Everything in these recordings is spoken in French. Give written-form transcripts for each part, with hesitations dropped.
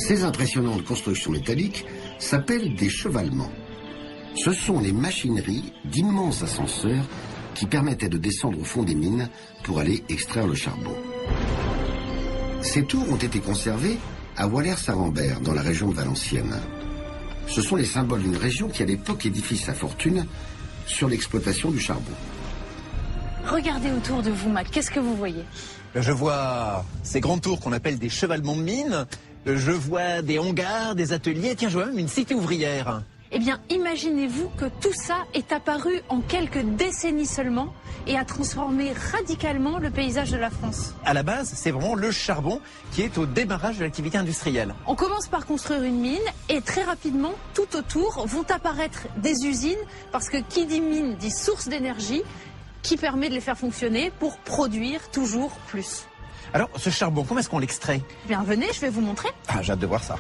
Ces impressionnantes constructions métalliques s'appellent des chevalements. Ce sont les machineries d'immenses ascenseurs qui permettaient de descendre au fond des mines pour aller extraire le charbon. Ces tours ont été conservées à Wallers-Arambert, dans la région de Valenciennes. Ce sont les symboles d'une région qui à l'époque édifie sa fortune sur l'exploitation du charbon. Regardez autour de vous, Mac, qu'est-ce que vous voyez? Je vois ces grands tours qu'on appelle des chevalements de mines. Je vois des hangars, des ateliers. Tiens, je vois même une cité ouvrière. Eh bien, imaginez-vous que tout ça est apparu en quelques décennies seulement et a transformé radicalement le paysage de la France. À la base, c'est vraiment le charbon qui est au démarrage de l'activité industrielle. On commence par construire une mine et très rapidement, tout autour, vont apparaître des usines parce que qui dit mine dit source d'énergie qui permet de les faire fonctionner pour produire toujours plus. Alors, ce charbon, comment est-ce qu'on l'extrait? Bien, venez, je vais vous montrer. Ah, j'ai hâte de voir ça.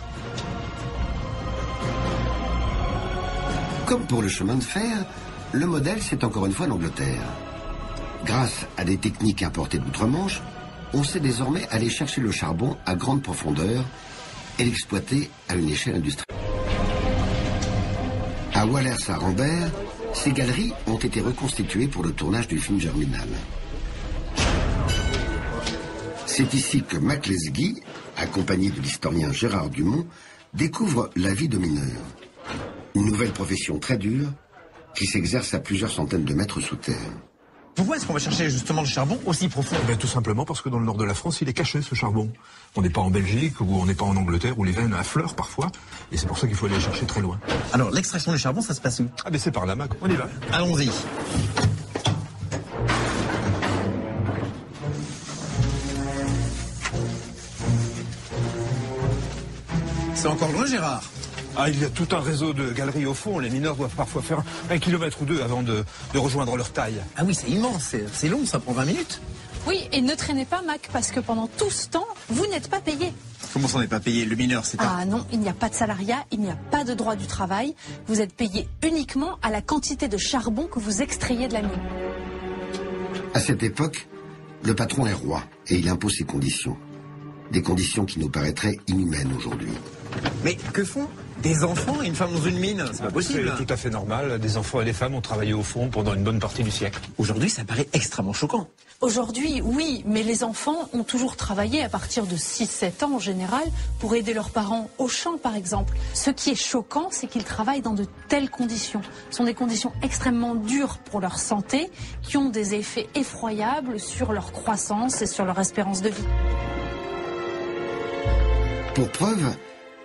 Comme pour le chemin de fer, le modèle, c'est encore une fois l'Angleterre. Grâce à des techniques importées d'outre-Manche, on sait désormais aller chercher le charbon à grande profondeur et l'exploiter à une échelle industrielle. À Wallers-Arambert, ces galeries ont été reconstituées pour le tournage du film Germinal. C'est ici que Mac Lesguy, accompagné de l'historien Gérard Dumont, découvre la vie de mineur. Une nouvelle profession très dure qui s'exerce à plusieurs centaines de mètres sous terre. Pourquoi est-ce qu'on va chercher justement le charbon aussi profond? Tout simplement parce que dans le nord de la France, il est caché ce charbon. On n'est pas en Belgique ou on n'est pas en Angleterre où les veines affleurent parfois. Et c'est pour ça qu'il faut aller chercher très loin. Alors, l'extraction du charbon, ça se passe où? Ah ben c'est par là, Mac. On y va. Allons-y. C'est encore loin, Gérard? Ah, il y a tout un réseau de galeries au fond. Les mineurs doivent parfois faire 1 kilomètre ou 2 avant de rejoindre leur taille. Ah oui, c'est immense, c'est long, ça prend 20 minutes. Oui, et ne traînez pas, Mac, parce que pendant tout ce temps, vous n'êtes pas payé. Comment ça, on n'est pas payé? Le mineur, c'est Ah non, il n'y a pas de salariat, il n'y a pas de droit du travail. Vous êtes payé uniquement à la quantité de charbon que vous extrayez de la mine. À cette époque, le patron est roi et il impose ses conditions. Des conditions qui nous paraîtraient inhumaines aujourd'hui. Mais que font des enfants et une femme dans une mine? C'est pas possible. C'est tout à fait normal. Des enfants et des femmes ont travaillé au fond pendant une bonne partie du siècle. Aujourd'hui, ça paraît extrêmement choquant. Aujourd'hui, oui, mais les enfants ont toujours travaillé à partir de 6-7 ans en général pour aider leurs parents au champ, par exemple. Ce qui est choquant, c'est qu'ils travaillent dans de telles conditions. Ce sont des conditions extrêmement dures pour leur santé, qui ont des effets effroyables sur leur croissance et sur leur espérance de vie. Pour preuve,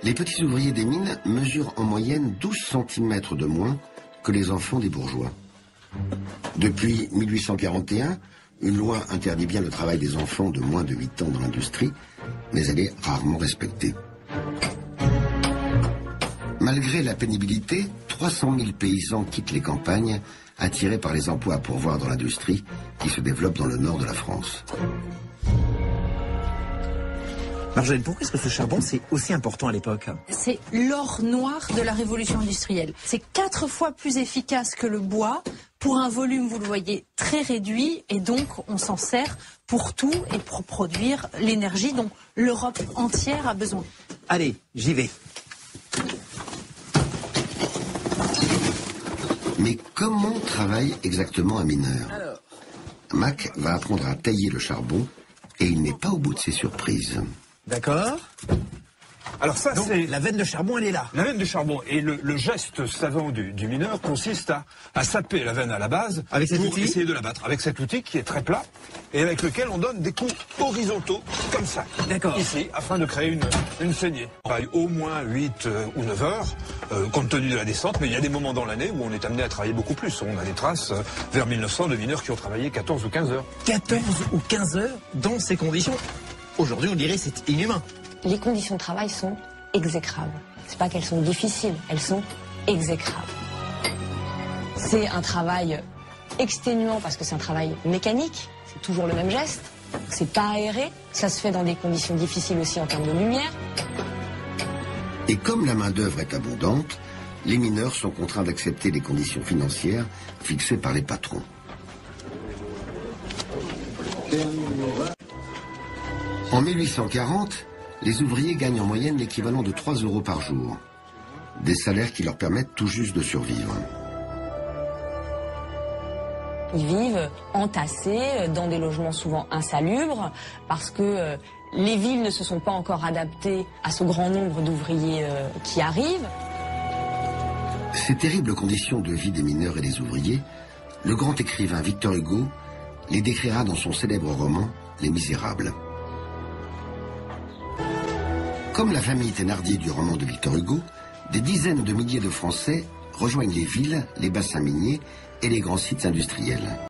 les petits ouvriers des mines mesurent en moyenne 12 cm de moins que les enfants des bourgeois. Depuis 1841, une loi interdit bien le travail des enfants de moins de 8 ans dans l'industrie, mais elle est rarement respectée. Malgré la pénibilité, 300 000 paysans quittent les campagnes, attirés par les emplois à pourvoir dans l'industrie qui se développe dans le nord de la France. Marjolaine, pourquoi est-ce que ce charbon, c'est aussi important à l'époque? C'est l'or noir de la révolution industrielle. C'est 4 fois plus efficace que le bois pour un volume, vous le voyez, très réduit. Et donc, on s'en sert pour tout et pour produire l'énergie dont l'Europe entière a besoin. Allez, j'y vais. Mais comment travaille exactement un mineur? Mac va apprendre à tailler le charbon et il n'est pas au bout de ses surprises. D'accord. Alors ça, c'est... La veine de charbon, elle est là. La veine de charbon. Et le geste savant du mineur consiste à saper la veine à la base avec cet pour outil essayer de la battre. Avec cet outil qui est très plat et avec lequel on donne des coups horizontaux, comme ça. D'accord. Ici, afin de créer une saignée. On travaille au moins 8 ou 9 heures, compte tenu de la descente, mais il y a des moments dans l'année où on est amené à travailler beaucoup plus. On a des traces vers 1900 de mineurs qui ont travaillé 14 ou 15 heures. 14 ou 15 heures dans ces conditions. Aujourd'hui, on dirait c'est inhumain. Les conditions de travail sont exécrables. C'est pas qu'elles sont difficiles, elles sont exécrables. C'est un travail exténuant parce que c'est un travail mécanique, c'est toujours le même geste, c'est pas aéré, ça se fait dans des conditions difficiles aussi en termes de lumière. Et comme la main-d'œuvre est abondante, les mineurs sont contraints d'accepter les conditions financières fixées par les patrons. En 1840, les ouvriers gagnent en moyenne l'équivalent de 3 € par jour. Des salaires qui leur permettent tout juste de survivre. Ils vivent entassés dans des logements souvent insalubres parce que les villes ne se sont pas encore adaptées à ce grand nombre d'ouvriers qui arrivent. Ces terribles conditions de vie des mineurs et des ouvriers, le grand écrivain Victor Hugo les décrira dans son célèbre roman Les Misérables. Comme la famille Thénardier du roman de Victor Hugo, des dizaines de milliers de Français rejoignent les villes, les bassins miniers et les grands sites industriels.